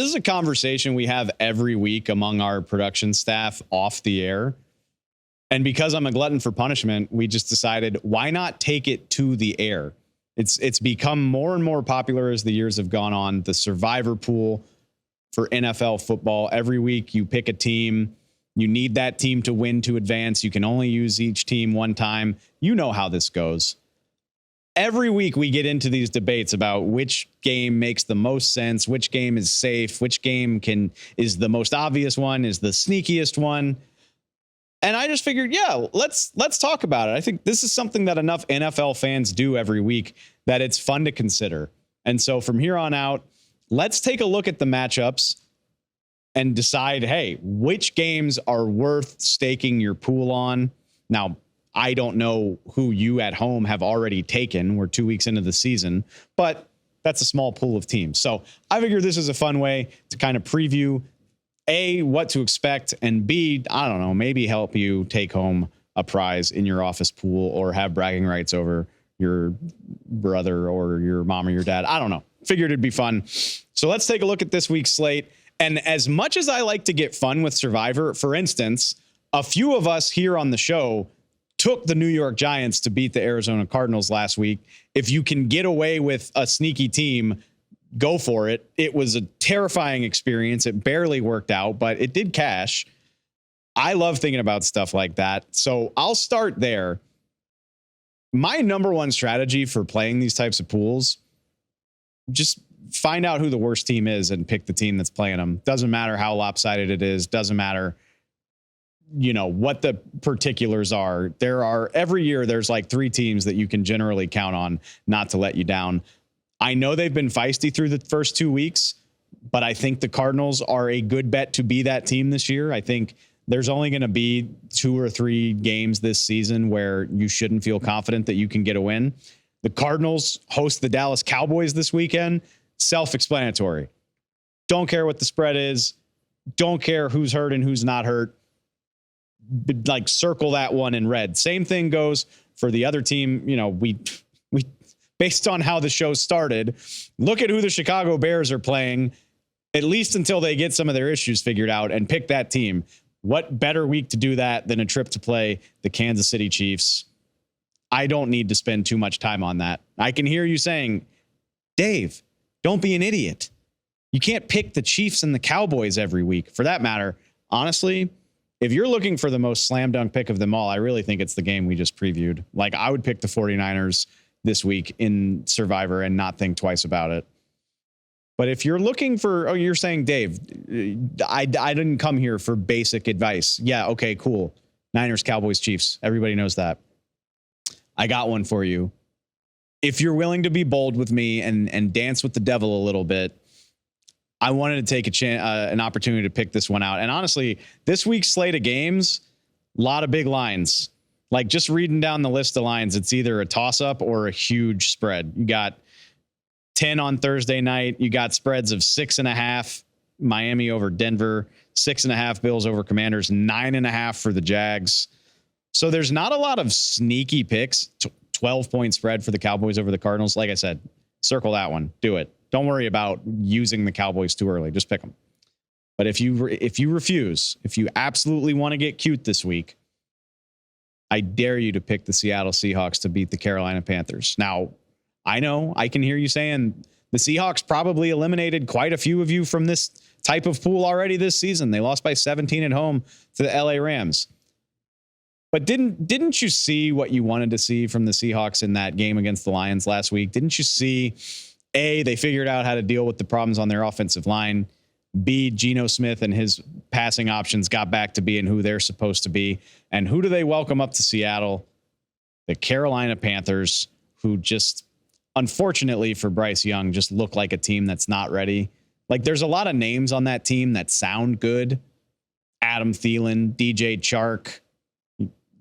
is a conversation we have every week among our production staff off the air. And because I'm a glutton for punishment, we just decided, why not take it to the air? It's become more and more popular as the years have gone on. The survivor pool for NFL football. Every week you pick a team. You need that team to win to advance. You can only use each team one time. You know how this goes. Every week we get into these debates about which game makes the most sense, which game is safe, which game is the most obvious one, is the sneakiest one. And I just figured, yeah, let's talk about it. I think this is something that enough NFL fans do every week that it's fun to consider. And so from here on out, let's take a look at the matchups and decide, hey, which games are worth staking your pool on. Now, I don't know who you at home have already taken. We're 2 weeks into the season, but that's a small pool of teams. So I figure this is a fun way to kind of preview A, what to expect, and B, I don't know, maybe help you take home a prize in your office pool or have bragging rights over your brother or your mom or your dad. I don't know. Figured it'd be fun. So let's take a look at this week's slate. And as much as I like to get fun with Survivor, for instance, a few of us here on the show took the New York Giants to beat the Arizona Cardinals last week. If you can get away with a sneaky team, go for it. It was a terrifying experience. It barely worked out, but it did cash. I love thinking about stuff like that. So I'll start there. My number one strategy for playing these types of pools, just find out who the worst team is and pick the team that's playing them. Doesn't matter how lopsided it is. Doesn't matter, what the particulars are. Every year there's like 3 teams that you can generally count on not to let you down. I know they've been feisty through the first 2 weeks, but I think the Cardinals are a good bet to be that team this year. I think there's only going to be 2 or 3 games this season where you shouldn't feel confident that you can get a win. The Cardinals host the Dallas Cowboys this weekend. Self-explanatory. Don't care what the spread is. Don't care who's hurt and who's not hurt. Like, circle that one in red. Same thing goes for the other team. We based on how the show started, look at who the Chicago Bears are playing, at least until they get some of their issues figured out, and pick that team. What better week to do that than a trip to play the Kansas City Chiefs? I don't need to spend too much time on that. I can hear you saying, Dave, don't be an idiot. You can't pick the Chiefs and the Cowboys every week. For that matter, honestly, if you're looking for the most slam dunk pick of them all, I really think it's the game we just previewed. Like, I would pick the 49ers this week in Survivor and not think twice about it. But if you're looking for, you're saying, Dave, I didn't come here for basic advice. Yeah, okay, cool. Niners, Cowboys, Chiefs. Everybody knows that. I got one for you. If you're willing to be bold with me and dance with the devil a little bit, I wanted to take an opportunity to pick this one out. And honestly, this week's slate of games, a lot of big lines. Like, just reading down the list of lines, it's either a toss-up or a huge spread. You got 10 on Thursday night. You got spreads of 6.5, Miami over Denver, 6.5 Bills over Commanders, 9.5 for the Jags. So there's not a lot of sneaky picks. 12-point spread for the Cowboys over the Cardinals. Like I said, circle that one. Do it. Don't worry about using the Cowboys too early. Just pick them. But if you refuse, if you absolutely want to get cute this week, I dare you to pick the Seattle Seahawks to beat the Carolina Panthers. Now, I know I can hear you saying the Seahawks probably eliminated quite a few of you from this type of pool already this season. They lost by 17 at home to the LA Rams. But didn't you see what you wanted to see from the Seahawks in that game against the Lions last week? Didn't you see, A, they figured out how to deal with the problems on their offensive line. B, Geno Smith and his passing options got back to being who they're supposed to be. And who do they welcome up to Seattle? The Carolina Panthers, who just, unfortunately for Bryce Young, just look like a team that's not ready. Like, there's a lot of names on that team that sound good. Adam Thielen, DJ Chark.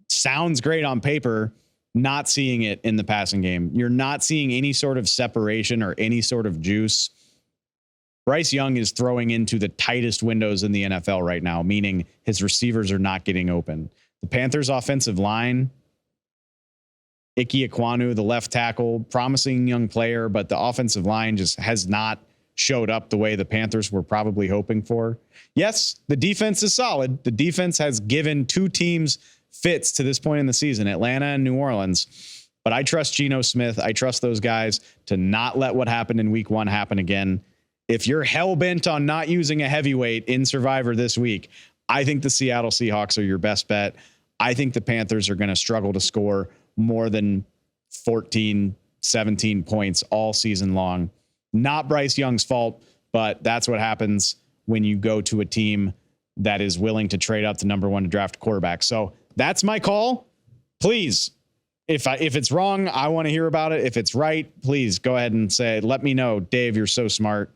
Sounds great on paper, not seeing it in the passing game. You're not seeing any sort of separation or any sort of juice. Bryce Young is throwing into the tightest windows in the NFL right now, meaning his receivers are not getting open. The Panthers' offensive line, Ike Ekwonu, the left tackle, promising young player, but the offensive line just has not showed up the way the Panthers were probably hoping for. Yes, the defense is solid. The defense has given two teams fits to this point in the season, Atlanta and New Orleans. But I trust Geno Smith. I trust those guys to not let what happened in week 1 happen again. If you're hell-bent on not using a heavyweight in Survivor this week, I think the Seattle Seahawks are your best bet. I think the Panthers are going to struggle to score more than 14, 17 points all season long. Not Bryce Young's fault, but that's what happens when you go to a team that is willing to trade up to number 1 to draft a quarterback. So that's my call. Please, if it's wrong, I want to hear about it. If it's right, please go ahead and say, let me know. Dave, you're so smart.